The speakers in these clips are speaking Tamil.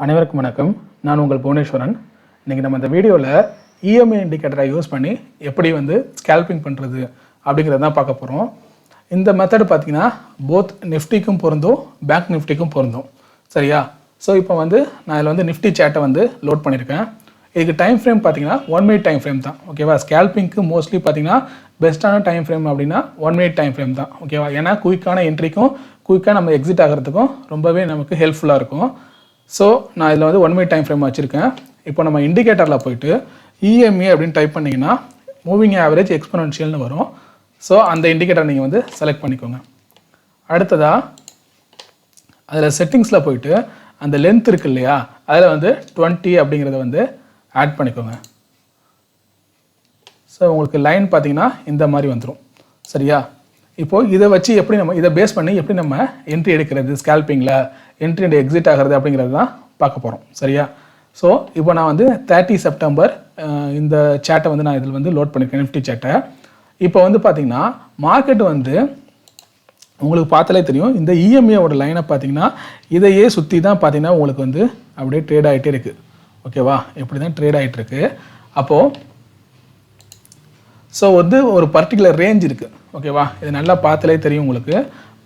அனைவருக்கும் வணக்கம். நான் உங்கள் புவனேஸ்வரன். இன்றைக்கி நம்ம இந்த வீடியோவில் இஎம்ஐ இண்டிகேட்டரை யூஸ் பண்ணி எப்படி ஸ்கேல்பிங் பண்ணுறது அப்படிங்கிறத தான் பார்க்க போகிறோம். இந்த மெத்தட் பார்த்திங்கன்னா போத் நிஃப்டிக்கும் பொருந்தும், பேங்க் நிஃப்டிக்கும் பொருந்தும். சரியா? ஸோ இப்போ நான் இதில் நிஃப்டி சேட்டை லோட் பண்ணியிருக்கேன். இதுக்கு டைம் ஃப்ரேம் பார்த்தீங்கன்னா 1 minute டைம் ஃப்ரேம் தான். ஓகேவா? ஸ்கேல்பிங்க்கு மோஸ்ட்லி பார்த்தீங்கன்னா பெஸ்ட்டான டைம் ஃப்ரேம் அப்படின்னா 1 minute டைம் ஃப்ரேம் தான். ஓகேவா? ஏன்னா குயிக்கான என்ட்ரிக்கும் குயிக்காக நம்ம எக்ஸிட் ஆகிறதுக்கும் ரொம்பவே நமக்கு ஹெல்ப்ஃபுல்லாக இருக்கும். ஸோ நான் இதில் 1 minute டைம் ஃப்ரேம் வச்சுருக்கேன். இப்போ நம்ம இண்டிகேட்டரில் போய்ட்டு இஎம்ஏ அப்படின்னு டைப் பண்ணிங்கன்னா மூவிங் ஆவரேஜ் எக்ஸ்பொனென்ஷியல்னு வரும். ஸோ அந்த இண்டிகேட்டர் நீங்கள் செலக்ட் பண்ணிக்கோங்க. அடுத்ததாக அதில் செட்டிங்ஸில் போய்ட்டு அந்த லென்த் இருக்குது இல்லையா, அதில் 20 அப்படிங்கிறத ஆட் பண்ணிக்கோங்க. ஸோ உங்களுக்கு லைன் பார்த்தீங்கன்னா இந்த மாதிரி வந்துடும். சரியா? இப்போது இதை வச்சு எப்படி இதை பேஸ் பண்ணி எப்படி நம்ம என்ட்ரி எடுக்கிறது, ஸ்கேல்பிங்கில் என்ட்ரி அண்ட் எக்ஸிட் ஆகிறது அப்படிங்கிறது தான் பார்க்க போகிறோம். சரியா? ஸோ இப்போ நான் 30 செப்டம்பர் இந்த சேட்டை நான் இதில் லோட் பண்ணியிருக்கேன், நிஃப்டி சேட்டை. இப்போ பார்த்தீங்கன்னா மார்க்கெட் உங்களுக்கு பார்த்தாலே தெரியும். இந்த இஎம்ஏவோட லைனை பார்த்தீங்கன்னா இதையே சுற்றி தான் பார்த்தீங்கன்னா உங்களுக்கு அப்படியே ட்ரேட் ஆகிட்டே இருக்குது. ஓகேவா? இப்படி தான் ட்ரேட் ஆகிட்டுருக்கு. அப்போது ஸோ ஒரு பர்டிகுலர் ரேஞ்ச் இருக்குது. ஓகேவா? இது நல்லா பார்த்தாலே தெரியும் உங்களுக்கு.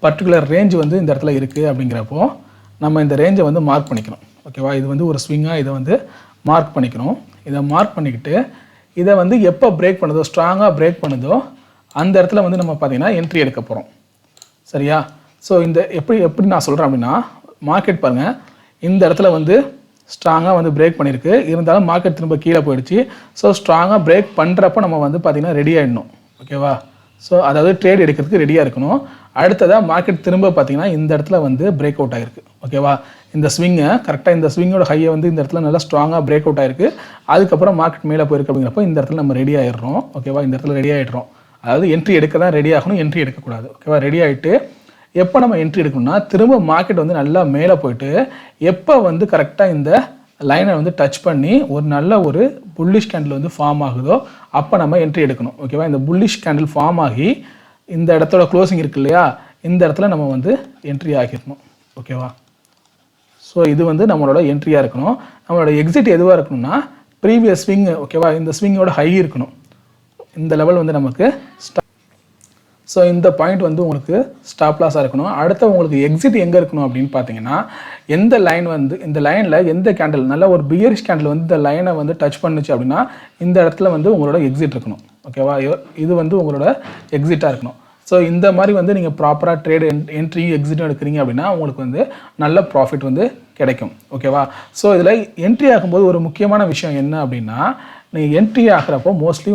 பர்டிகுலர் ரேஞ்ச் இந்த இடத்துல இருக்குது. அப்படிங்கிறப்போ நம்ம இந்த ரேஞ்சை மார்க் பண்ணிக்கணும். ஓகேவா? இது ஒரு ஸ்விங்காக இதை மார்க் பண்ணிக்கணும். இதை மார்க் பண்ணிக்கிட்டு இதை எப்போ பிரேக் பண்ணுதோ, ஸ்ட்ராங்காக பிரேக் பண்ணுதோ அந்த இடத்துல நம்ம பார்த்திங்கன்னா என்ட்ரி எடுக்க போகிறோம். சரியா? ஸோ இந்த எப்படி நான் சொல்கிறேன் அப்படின்னா, மார்க்கெட் பாருங்கள், இந்த இடத்துல ஸ்ட்ராங்காக பிரேக் பண்ணியிருக்கு. இருந்தாலும் மார்க்கெட் திரும்ப கீழே போயிடுச்சு. ஸோ ஸ்ட்ராங்காக பிரேக் பண்ணுறப்போ நம்ம பார்த்திங்கன்னா ரெடி ஆகிடணும். ஓகேவா? ஸோ அதாவது ட்ரேட் எடுக்கிறதுக்கு ரெடியாக இருக்கணும். அடுத்ததாக மார்க்கெட் திரும்ப பார்த்திங்கன்னா இந்த இடத்துல பிரேக் அவுட் ஆகிருக்கு. ஓகேவா? இந்த ஸ்விங்கை கரெக்டாக இந்த ஸ்விங்கோட ஹையை இந்த இடத்துல நல்லா ஸ்ட்ராங்காக பிரேக் அவுட் ஆகிருக்கு. அதுக்கப்புறம் மார்க்கெட் மேலே போயிருக்கு. அப்படிங்கிறப்போ இந்த இடத்துல நம்ம ரெடி ஆகிடுறோம். ஓகேவா? இந்த இடத்துல ரெடி ஆகிடுறோம். அதாவது என்ட்ரி எடுக்க தான் ரெடி ஆகணும், என்ட்ரி எடுக்கக்கூடாது. ஓகேவா? ரெடி ஆகிட்டு எப்போ நம்ம என்ட்ரி எடுக்கணும்னா திரும்ப மார்க்கெட் நல்லா மேலே போயிட்டு எப்போ கரெக்டாக இந்த லைனை டச் பண்ணி ஒரு நல்ல ஒரு புல்லிஷ் கேண்டில் ஃபார்ம் ஆகுதோ அப்போ நம்ம என்ட்ரி எடுக்கணும். ஓகேவா? இந்த புல்லிஷ் கேண்டில் ஃபார்ம் ஆகி இந்த இடத்தோட க்ளோசிங் இருக்கு இல்லையா, இந்த இடத்துல நம்ம என்ட்ரி ஆகிடணும். ஓகேவா? ஸோ இது நம்மளோட என்ட்ரியாக இருக்கணும். நம்மளோட எக்ஸிட் எதுவாக இருக்கணும்னா ப்ரீவியஸ் ஸ்விங். ஓகேவா? இந்த ஸ்விங்கோட ஹை இருக்கணும். இந்த லெவல் நமக்கு ஸோ இந்த பாயிண்ட் உங்களுக்கு ஸ்டாப் லாஸாக இருக்கணும். அடுத்து உங்களுக்கு எக்ஸிட் எங்கே இருக்கணும் அப்படின்னு பார்த்தீங்கன்னா, எந்த லைன் இந்த லைனில் எந்த கேண்டில் நல்ல ஒரு பியரிஷ் கேண்டில் இந்த லைனை டச் பண்ணுச்சு அப்படின்னா இந்த இடத்துல உங்களோட எக்ஸிட் இருக்கணும். ஓகேவா? இது உங்களோட எக்ஸிட்டாக இருக்கணும். ஸோ இந்த மாதிரி நீங்கள் ப்ராப்பராக ட்ரேட் என்ட்ரியும் எக்ஸிட்டும் எடுக்கிறீங்க அப்படின்னா உங்களுக்கு நல்ல ப்ராஃபிட் கிடைக்கும். ஓகேவா? ஸோ இதில் என்ட்ரி ஆகும்போது ஒரு முக்கியமான விஷயம் என்ன அப்படின்னா, நீங்கள் என்ட்ரி ஆகிறப்போ மோஸ்ட்லி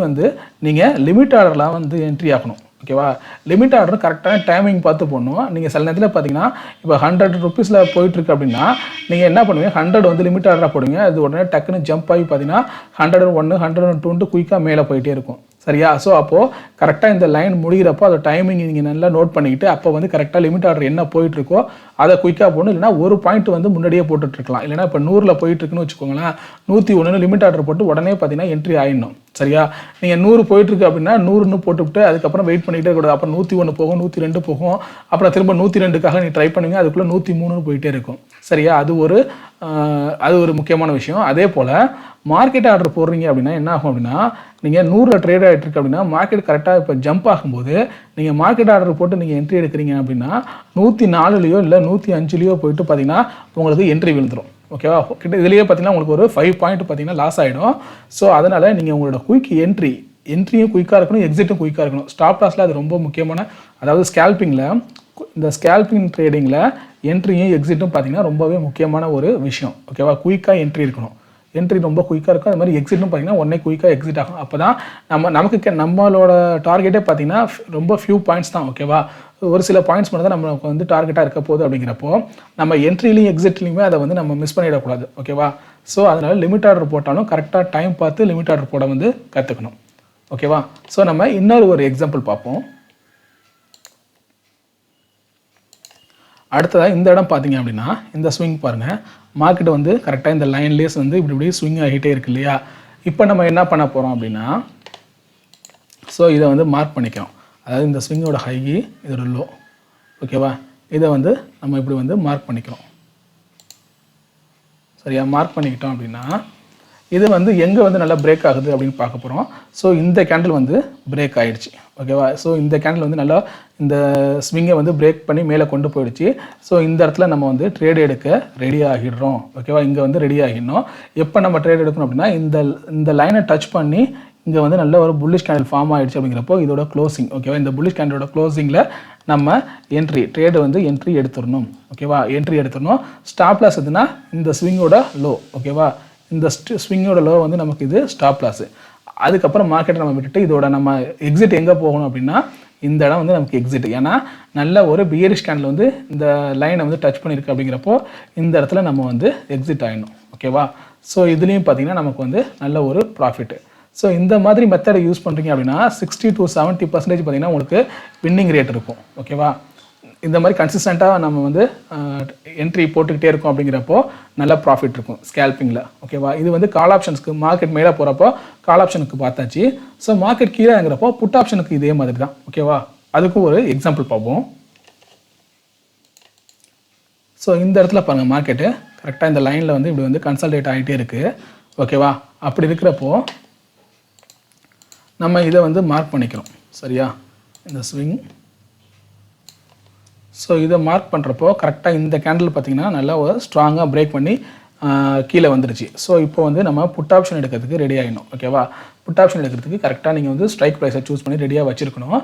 நீங்கள் லிமிட் ஆர்டரில் என்ட்ரி ஆகணும். ஓகேவா? லிமிட் ஆர்டர் கரெக்டான டைமிங் பார்த்து போடணும். நீங்கள் சில நேரத்தில் பார்த்தீங்கன்னா இப்போ 100 rupees போயிட்டுருக்கு அப்படின்னா நீங்கள் என்ன பண்ணுவீங்க, 100 லிமிட் ஆர்டராக போடுவீங்க. அது உடனே டக்குன்னு ஜம்ப் ஆகி பார்த்தீங்கன்னா 101 102 குயிக்காக மேலே போயிட்டே இருக்கும். சரியா? ஸோ அப்போது கரெக்டாக இந்த லைன் முடிகிறப்போ அதை டைமிங் நீங்கள் நல்லா நோட் பண்ணிக்கிட்டு அப்போ கரெக்டாக லிமிட் ஆர்டர் என்ன போயிட்டுருக்கோ அதை குயிக்காக போடணும். இல்லைனா ஒரு பாயிண்ட் முன்னாடியே போட்டுட்ருக்கலாம். இல்லைனா இப்போ 100 போயிட்டுருக்குன்னு வச்சுக்கோங்களேன், 101 லிமிட் ஆர்டர் போட்டு உடனே பார்த்தீங்கன்னா என்ட்ரி ஆகிடணும். சரியா? நீங்கள் 100 போயிட்டுருக்கு அப்படின்னா 100ன்னு போட்டுவிட்டு அதுக்கப்புறம் வெயிட் பண்ணிகிட்டே இருக்கக்கூடாது. அப்புறம் 101 போகும், 102 போகும், அப்புறம் திரும்ப 102க்காக நீ ட்ரை பண்ணுவீங்க, அதுக்குள்ளே 103 போயிட்டே இருக்கும். சரியா? அது ஒரு முக்கியமான விஷயம். அதே போல் மார்க்கெட் ஆர்டர் போடுறீங்க அப்படின்னா என்ன ஆகும் அப்படின்னா, நீங்கள் 100 ட்ரேட் ஆகிட்டு இருக்கு அப்படின்னா மார்க்கெட் கரெக்டாக இப்போ ஜம்ப் ஆகும்போது நீங்கள் மார்க்கெட் ஆர்டர் போட்டு நீங்கள் என்ட்ரி எடுக்கிறீங்க அப்படின்னா 104லையோ இல்லை 105லையோ போயிட்டு பார்த்தீங்கன்னா உங்களுக்கு என்ட்ரி விழுந்துடும். ஓகேவா? கிட்ட இதுலேயே பார்த்தீங்கன்னா உங்களுக்கு ஒரு 5 பாயிண்ட் பார்த்தீங்கன்னா லாஸ் ஆகிடும். ஸோ அதனால் நீங்கள் உங்களோட குயிக் என்ட்ரியும் குயிக்காக இருக்கணும், எக்ஸிட்டும் குயிக்காக இருக்கணும். ஸ்டாப் லாஸில் அது ரொம்ப முக்கியமான, அதாவது ஸ்கேல்பிங்கில் இந்த ஸ்கேல்பிங் ட்ரேடிங்கில் என்ட்ரியும் எக்ஸிட்டும் பார்த்தீங்கன்னா ரொம்பவே முக்கியமான ஒரு விஷயம். ஓகேவா? குயிக்காக என்ட்ரி இருக்கணும், என்ட்ரி ரொம்ப குயிக்காக இருக்கும். அது மாதிரி எக்ஸிட்டும் பார்த்தீங்கன்னா உடனே குயிக்காக எக்ஸிட் ஆகும். அப்போ தான் நம்மளோட டார்கெட்டே பார்த்தீங்கன்னா ரொம்ப ஃபியூ பாயிண்ட்ஸ் தான். ஓகேவா? ஒரு சில பாயிண்ட்ஸ் மட்டும் தான் நமக்கு டார்கெட்டாக இருக்க போகுது. அப்படிங்கிறப்போ நம்ம என்ட்ரிலையும் எக்ஸிட்லையுமே அதை நம்ம மிஸ் பண்ணிடக்கூடாது. ஓகேவா? ஸோ அதனால் லிமிட் ஆர்டர் போட்டாலும் கரெக்டாக டைம் பார்த்து லிமிட் ஆர்டர் போட கற்றுக்கணும். ஓகேவா? ஸோ நம்ம இன்னொரு எக்ஸாம்பிள் பார்ப்போம். அடுத்ததாக இந்த இடம் பார்த்தீங்க அப்படின்னா இந்த ஸ்விங் பாருங்கள், மார்க்கெட் கரெக்டாக இந்த லைன்லேஸ் இப்படி ஸ்விங் ஆகிட்டே இருக்கு இல்லையா. இப்போ நம்ம என்ன பண்ண போகிறோம் அப்படின்னா, ஸோ இதை மார்க் பண்ணிக்கிறோம். அதாவது இந்த ஸ்விங்கோட ஹை, இதோட லோ. ஓகேவா? இதை நம்ம இப்படி மார்க் பண்ணிக்கிறோம். சரியா மார்க் பண்ணிக்கிட்டோம் அப்படின்னா இது வந்து எங்கே வந்து நல்லா பிரேக் ஆகுது அப்படின்னு பார்க்க போகிறோம். ஸோ இந்த கேண்டில் வந்து பிரேக் ஆகிடுச்சு. ஓகேவா. ஸோ இந்த கேண்டில் வந்து நல்லா இந்த ஸ்விங்கை வந்து பிரேக் பண்ணி மேலே கொண்டு போயிடுச்சு. ஸோ இந்த இடத்துல நம்ம வந்து ட்ரேட் எடுக்க ரெடி ஆகிடுறோம். ஓகேவா. இங்கே வந்து ரெடி ஆகிடணும். எப்போ நம்ம ட்ரேட் எடுக்கணும் அப்படின்னா இந்த லைனை டச் பண்ணி இங்கே வந்து நல்ல ஒரு புல்லிஷ் கேண்டில் ஃபார்ம் ஆகிடுச்சு அப்படிங்கிறப்போ இதோட க்ளோசிங். ஓகேவா. இந்த புல்லிஷ் கேண்டிலோட க்ளோசிங்கில் நம்ம ட்ரேடு வந்து என்ட்ரி எடுத்துடணும். ஓகேவா. என்ட்ரி எடுத்துடணும். ஸ்டாப் லாஸ் எதுனா இந்த ஸ்விங்கோட லோ. ஓகேவா. இந்த ஸ்விங்கோட லோ வந்து நமக்கு இது ஸ்டாப் லாஸ். அதுக்கப்புறம் மார்க்கெட்டை நம்ம விட்டுட்டு இதோட நம்ம எக்ஸிட் எங்கே போகணும் அப்படின்னா இந்த இடம் வந்து நமக்கு எக்ஸிட். ஏன்னா நல்ல ஒரு பியரிஷ் கேண்டில் வந்து இந்த லைனை வந்து டச் பண்ணியிருக்கு அப்படிங்கிறப்போ இந்த இடத்துல நம்ம வந்து எக்ஸிட் ஆகிடணும். ஓகேவா. ஸோ இதுலேயும் பார்த்தீங்கன்னா நமக்கு வந்து நல்ல ஒரு ப்ராஃபிட். ஸோ இந்த மாதிரி மெத்தடை யூஸ் பண்ணுறீங்க அப்படின்னா 60 to 70% பார்த்தீங்கன்னா உங்களுக்கு வின்னிங் ரேட் இருக்கும். ஓகேவா. இந்த மாதிரி கன்சிஸ்டண்ட்டாக நம்ம வந்து என்ட்ரி போட்டுக்கிட்டே இருக்கோம் அப்படிங்கிறப்போ நல்ல ப்ராஃபிட் இருக்கும் ஸ்கேல்பிங்கில். ஓகேவா. இது வந்து கால் ஆப்ஷன்ஸ்க்கு மார்க்கெட் மேலே போகிறப்போ கால் ஆப்ஷனுக்கு பார்த்தாச்சு. ஸோ மார்க்கெட் கீழேங்கிறப்போ புட் ஆப்ஷனுக்கு இதே மாதிரி தான். ஓகேவா. அதுக்கும் ஒரு எக்ஸாம்பிள் பார்ப்போம். ஸோ இந்த இடத்துல பாருங்கள் மார்க்கெட்டு கரெக்டாக இந்த லைனில் வந்து இப்படி வந்து கன்சல்டேட் ஆகிட்டே இருக்குது. ஓகேவா. அப்படி இருக்கிறப்போ நம்ம இதை வந்து மார்க் பண்ணிக்கிறோம். சரியா. இந்த ஸ்விங். ஸோ இதை மார்க் பண்ணுறப்போ கரெக்டாக இந்த கேண்டில் பார்த்திங்கன்னா நல்லா ஒரு ஸ்ட்ராங்காக பிரேக் பண்ணி கீழே வந்துருச்சு. ஸோ இப்போ வந்து நம்ம புட் ஆப்ஷன் எடுக்கிறதுக்கு ரெடி ஆகிடணும். ஓகேவா. புட் ஆப்ஷன் எடுக்கிறதுக்கு கரெக்டாக நீங்கள் வந்து ஸ்ட்ரைக் ப்ரைஸை சூஸ் பண்ணி ரெடியாக வச்சுருக்கணும்.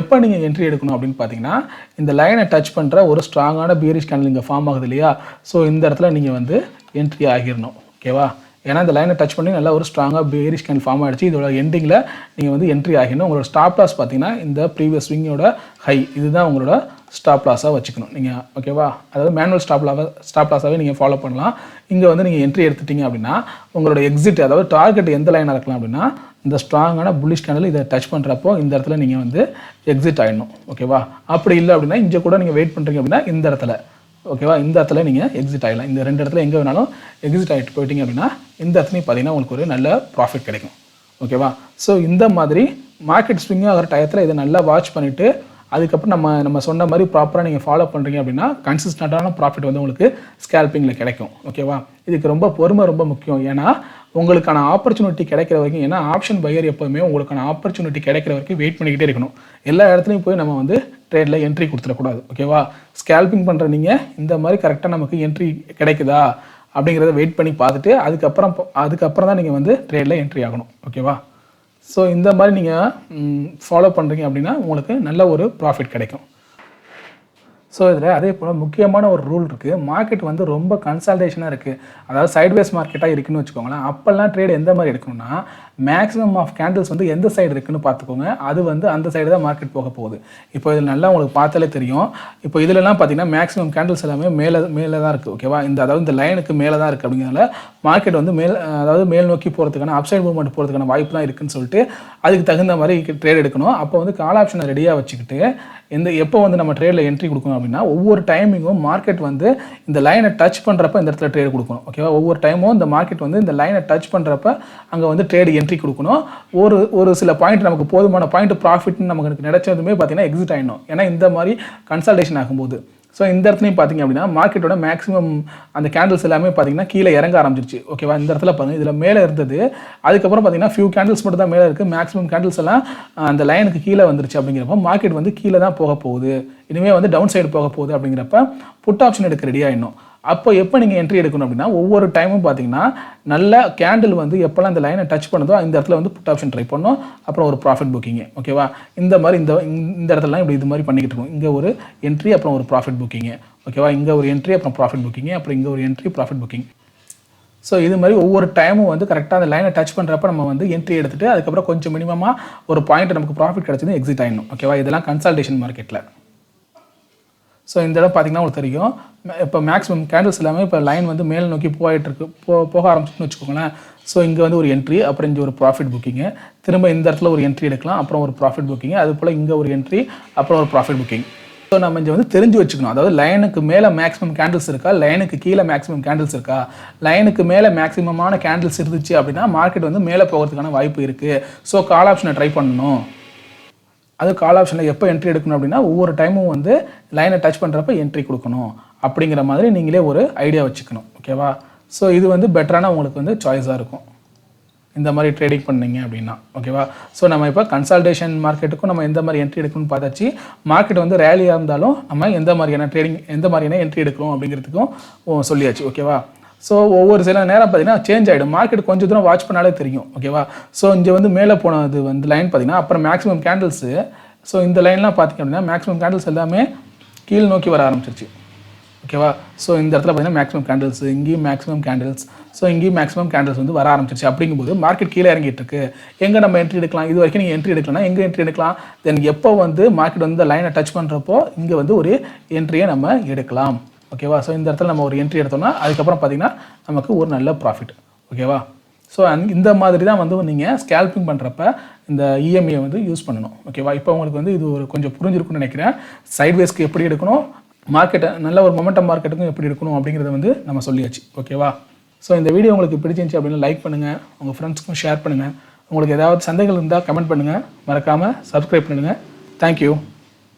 எப்போ நீங்கள் என்ட்ரி எடுக்கணும் அப்படின்னு பார்த்தீங்கன்னா இந்த லைனை டச் பண்ணுற ஒரு ஸ்ட்ராங்கான பியரிஷ் கேண்டில் இங்கே ஃபார்ம் ஆகுது இல்லையா. ஸோ இந்த இடத்துல நீங்கள் வந்து என்ட்ரி ஆகிடணும். ஓகேவா. ஏன்னா இந்த லைனை டச் பண்ணி நல்லா ஒரு ஸ்ட்ராங்காக பேரிஷ் கேண்டில் ஃபார்ம் ஆகிடுச்சு. இதோட எண்டிங்கில் நீங்கள் வந்து என்ட்ரி ஆகிடணும். உங்களோட ஸ்டாப் லாஸ் பார்த்தீங்கன்னா இந்த ப்ரீவியஸ் ஸ்விங்கோட ஹை இதுதான் உங்களோட ஸ்டாப் லாஸாக வச்சுக்கணும் நீங்கள். ஓகேவா. அதாவது மேனுவல் ஸ்டாப் லாஸாகவே நீங்கள் ஃபாலோ பண்ணலாம். இங்கே வந்து நீங்கள் என்ட்ரி எடுத்துட்டீங்க அப்படின்னா உங்களோட எக்ஸிட் அதாவது டார்கெட் எந்த லைனாக இருக்கலாம் அப்படின்னா இந்த ஸ்ட்ராங்கான புல்லிஷ் கேண்டில் இதை டச் பண்ணுறப்போ இந்த இடத்துல நீங்கள் வந்து எக்ஸிட் ஆகிடணும். ஓகேவா. அப்படி இல்லை அப்படின்னா இங்கே கூட நீங்கள் வெயிட் பண்ணுறீங்க அப்படின்னா இந்த இடத்துல. ஓகேவா. இந்த இடத்துல நீங்கள் எக்ஸிட் ஆகிடலாம். இந்த ரெண்டு இடத்துல எங்கே வேணாலும் எக்ஸிட் ஆகிட்டு போயிட்டீங்க அப்படின்னா இந்த இடத்துலையும் பார்த்தீங்கன்னா உங்களுக்கு ஒரு நல்ல ப்ராஃபிட் கிடைக்கும். ஓகேவா. ஸோ இந்த மாதிரி மார்க்கெட் ஸ்விங் ஆகிற டயத்தில் இதை நல்லா வாட்ச் பண்ணிவிட்டு அதுக்கப்புறம் நம்ம சொன்ன மாதிரி ப்ராப்பராக நீங்கள் ஃபாலோ பண்ணுறீங்க அப்படின்னா கன்சிஸ்டண்ட்டான ப்ராஃபிட் வந்து உங்களுக்கு ஸ்கேல்பிங்கில் கிடைக்கும். ஓகேவா. இதுக்கு ரொம்ப பொறுமை ரொம்ப முக்கியம். ஏன்னா உங்களுக்கான ஆப்பர்ச்சுனிட்டி கிடைக்கிற வரைக்கும், ஏன்னா ஆப்ஷன் பையர் எப்போவுமே உங்களுக்கான ஆப்பர்ச்சுனிட்டி கிடைக்கிற வரைக்கும் வெயிட் பண்ணிக்கிட்டே இருக்கணும். எல்லா இடத்துலையும் போய் நம்ம வந்து ட்ரேடில் என்ட்ரி கொடுத்துடக்கூடாது. ஓகேவா. ஸ்கேல்பிங் பண்ணுற நீங்கள் இந்த மாதிரி கரெக்டாக நமக்கு என்ட்ரி கிடைக்குதா அப்படிங்கிறத வெயிட் பண்ணி பார்த்துட்டு அதுக்கப்புறம் தான் நீங்கள் வந்து ட்ரேடில் என்ட்ரி ஆகணும். ஓகேவா. ஸோ இந்த மாதிரி நீங்கள் ஃபாலோ பண்ணுறீங்க அப்படின்னா உங்களுக்கு நல்ல ஒரு ப்ராஃபிட் கிடைக்கும். ஸோ இதில் அதே போல் முக்கியமான ஒரு ரூல் இருக்குது. மார்க்கெட் வந்து ரொம்ப கன்சல்டேஷனாக இருக்குது, அதாவது சைட்வேஸ் மார்க்கெட்டாக இருக்குன்னு வச்சுக்கோங்களேன். அப்போல்லாம் ட்ரேட் எந்த மாதிரி எடுக்கணும்னா மேக்ஸிமம் ஆஃப் கேண்டில்ஸ் வந்து எந்த சைடு இருக்குன்னு பார்த்துக்கோங்க. அது வந்து அந்த சைடு தான் மார்க்கெட் போக போகுது. இப்போ இதில் நல்லா உங்களுக்கு பார்த்தாலே தெரியும். இப்போ இதிலலாம் பார்த்தீங்கன்னா மேக்ஸிமம் கேண்டில்ஸ் எல்லாமே மேலே தான் இருக்குது. ஓகேவா. அதாவது இந்த லைனுக்கு மேலே தான் இருக்குது. அப்படிங்கிறதுனால மார்க்கெட் வந்து அதாவது மேல் நோக்கி போகிறதுக்கான அப்சைட் மூவ்மெண்ட் போகிறதுக்கான வாய்ப்பு தான் இருக்குன்னு சொல்லிட்டு அதுக்கு தகுந்த மாதிரி ட்ரேட் எடுக்கணும். அப்போ வந்து கால் ஆப்ஷனை ரெடியாக வச்சுக்கிட்டு எப்போ வந்து நம்ம ட்ரேடில் என்ட்ரி கொடுக்கணும் அப்படின்னா ஒவ்வொரு டைமிங்கும் மார்க்கெட் வந்து இந்த லைனை டச் பண்ணுறப்ப இந்த இடத்துல ட்ரேட் கொடுக்கணும். ஓகேவா. ஒவ்வொரு டைமும் இந்த மார்க்கெட் வந்து இந்த லைனை டச் பண்ணுறப்ப அங்கே வந்து ட்ரேடு என்ட்ரி கொடுக்கணும். ஒரு சில பாயிண்ட் நமக்கு போதுமான பாயிண்ட் ப்ராஃபிட்னு நமக்கு நினைச்சதுமே பார்த்தீங்கன்னா எக்ஸிட் ஆகிடணும். ஏன்னா இந்த மாதிரி கன்சல்டேஷன் ஆகும்போது ஸோ இந்த இடத்துலையும் பார்த்தீங்க அப்படின்னா மார்க்கெட்டோட மேக்ஸிமம் அந்த கேண்டில்ஸ் எல்லாமே பார்த்தீங்கன்னா கீழே இறங்க ஆரம்பிச்சிருச்சு. ஓகேவா. இந்த இடத்துல பாருங்கள் இதில் மேலே இருந்தது. அதுக்கப்புறம் பார்த்தீங்கன்னா ஃபியூ கேண்டில்ஸ் மட்டும் தான் மேலே இருக்குது. மேக்ஸிமம் கேண்டில்ஸ் எல்லாம் அந்த லைனுக்கு கீழே வந்துருச்சு. அப்படிங்கிறப்ப மார்க்கெட் வந்து கீழே தான் போக போகுது, இனிமேல் வந்து டவுன் சைடு போக போகுது. அப்படிங்கிறப்ப புட் ஆப்ஷன் எடுக்க ரெடி ஆகிடணும். அப்போ எப்போ நீங்கள் என்ட்ரி எடுக்கணும் அப்படின்னா ஒவ்வொரு டைமும் பார்த்தீங்கன்னா நல்ல கேண்டில் வந்து எப்போல்லாம் இந்த லைனை டச் பண்ணுதோ இந்த இடத்துல வந்து புட் ஆப்ஷன் ட்ரை பண்ணணும். அப்புறம் ஒரு ப்ராஃபிட் புக்கிங்கு. ஓகேவா. இந்த மாதிரி இந்த இடத்துலலாம் இப்படி இது மாதிரி பண்ணிக்கிட்டு இருக்கோம். இங்கே ஒரு என்ட்ரி அப்புறம் ஒரு ப்ராஃபிட் புக்கிங்கு. ஓகேவா. இங்கே ஒரு என்ட்ரி அப்புறம் ப்ராஃபிட் புக்கிங்கு, அப்புறம் இங்கே ஒரு என்ட்ரி ப்ராஃபிட் புக்கிங். ஸோ இது மாதிரி ஒவ்வொரு டைமும் வந்து கரெக்டாக அந்த லைனை டச் பண்ணுறப்ப நம்ம வந்து என்ட்ரி எடுத்துகிட்டு அதுக்கப்புறம் கொஞ்சம் மினிமமாக ஒரு பாயிண்ட் நமக்கு ப்ராஃபிட் கிடச்சது எக்ஸிட் ஆகிடணும். ஓகேவா. இதெல்லாம் கன்சல்டேஷன் மார்க்கெட்டில். ஸோ இந்த இடம் பார்த்தீங்கன்னா உங்களுக்கு தெரியும். இப்போ மேக்ஸிமம் கேண்டில்ஸ் எல்லாமே இப்போ லைன் வந்து மேல் நோக்கி போக ஆரம்பிச்சுன்னு வச்சுக்கோங்களேன். ஸோ இங்கே வந்து ஒரு என்ட்ரி, அப்புறம் இங்கே ஒரு ப்ராஃபிட் புக்கிங்கு, திரும்ப இந்த இடத்துல ஒரு என்ட்ரி எடுக்கலாம், அப்புறம் ஒரு ப்ராஃபிட் புக்கிங்கு, அது போல் இங்கே ஒரு என்ட்ரி, அப்புறம் ஒரு ப்ராஃபிட் புக்கிங். ஸோ நம்ம இங்கே வந்து தெரிஞ்சு வச்சுக்கணும். அதாவது லைனுக்கு மேலே மேக்ஸிமம் கேண்டில்ஸ் இருக்கா, லைனுக்கு கீழே மேக்ஸிமம் கேண்டில்ஸ் இருக்கா. லைனுக்கு மேலே மேக்ஸிமமான கேண்டில்ஸ் இருந்துச்சு அப்படின்னா மார்க்கெட் வந்து மேலே போகிறதுக்கான வாய்ப்பு இருக்குது. ஸோ கால் ஆப்ஷனை ட்ரை பண்ணணும். அது கால் ஆப்ஷனில் எப்போ என்ட்ரி எடுக்கணும் அப்படின்னா ஒவ்வொரு டைமும் வந்து லைனை டச் பண்ணுறப்ப என்ட்ரி கொடுக்கணும். அப்படிங்கிற மாதிரி நீங்களே ஒரு ஐடியா வச்சுக்கணும். ஓகேவா. ஸோ இது வந்து பெட்டரான உங்களுக்கு வந்து சாய்ஸாக இருக்கும் இந்த மாதிரி ட்ரேடிங் பண்ணீங்க அப்படின்னா. ஓகேவா? ஸோ நம்ம இப்போ கன்சால்டேஷன் மார்க்கெட்டுக்கும் நம்ம எந்த மாதிரி என்ட்ரி எடுக்கணும்னு பார்த்தாச்சு. மார்க்கெட் வந்து ரேலியாக இருந்தாலும் நம்ம எந்த மாதிரியான ட்ரேடிங் எந்த மாதிரியான என்ட்ரி எடுக்கணும் அப்படிங்கிறதுக்கும் சொல்லியாச்சு. ஓகேவா? ஸோ ஒவ்வொரு சில நேரம் பார்த்தீங்கன்னா சேஞ்ச் ஆகிடும். மார்க்கெட் கொஞ்சம் தூரம் வாட்ச் பண்ணாலே தெரியும். ஓகேவா? ஸோ இங்கே வந்து மேலே போனது வந்து லைன் பார்த்தீங்கன்னா அப்புறம் மேக்ஸிமம் கேண்டில்ஸு. ஸோ இந்த லைன்லாம் பார்த்திங்க அப்படின்னா மேக்ஸிமம் கேண்டில்ஸ் எல்லாமே கீழ் நோக்கி வர ஆரம்பிச்சிருச்சு. ஓகேவா? ஸோ இந்த இடத்துல பார்த்தீங்கன்னா மேக்ஸிமம் கேண்டில்ஸ், இங்கேயும் மேக்ஸிமம் கேண்டில்ஸ், ஸோ இங்கேயும் மேக்ஸிமம் கேண்டில்ஸ் வந்து வர ஆரம்பிச்சிருச்சு. அப்படிங்கும்போது மார்க்கெட் கீழே இறங்கிட்டு இருக்கு. எங்கே நம்ம என்ட்ரி எடுக்கலாம்? இது வரைக்கும் நீங்கள் என்ட்ரி எடுக்கலன்னா எங்கே என்ட்ரி எடுக்கலாம்? தென் எப்போ வந்து மார்க்கெட் வந்து லைனை டச் பண்ணுறப்போ இங்கே வந்து ஒரு என்ட்ரியை நம்ம எடுக்கலாம். ஓகேவா? ஸோ இந்த இடத்துல நம்ம ஒரு என்ட்ரி எடுத்தோம்னா அதுக்கப்புறம் பார்த்தீங்கன்னா நமக்கு ஒரு நல்ல ப்ராஃபிட். ஓகேவா? ஸோ இந்த மாதிரி தான் வந்து நீங்கள் ஸ்கேல்பிங் பண்ணுறப்ப இந்த இஎம்ஐயை வந்து யூஸ் பண்ணணும். ஓகேவா? இப்போ உங்களுக்கு வந்து இது ஒரு கொஞ்சம் புரிஞ்சிருக்குன்னு நினைக்கிறேன். சைட்வேஸ்க்கு எப்படி எடுக்கணும், மார்க்கெட்டை நல்ல ஒரு மொமெண்டம் மார்க்கெட்டுக்கும் எப்படி எடுக்கணும் அப்படிங்கிறத வந்து நம்ம சொல்லியாச்சு. ஓகேவா? ஸோ இந்த வீடியோ உங்களுக்கு பிடிச்சிருந்துச்சு அப்படின்னா லைக் பண்ணுங்கள், உங்கள் ஃப்ரெண்ட்ஸ்க்கும் ஷேர் பண்ணுங்கள். உங்களுக்கு ஏதாவது சந்தேகங்கள் இருந்தால் கமெண்ட் பண்ணுங்கள், மறக்காமல் சப்ஸ்கிரைப் பண்ணுங்கள். தேங்க்யூ.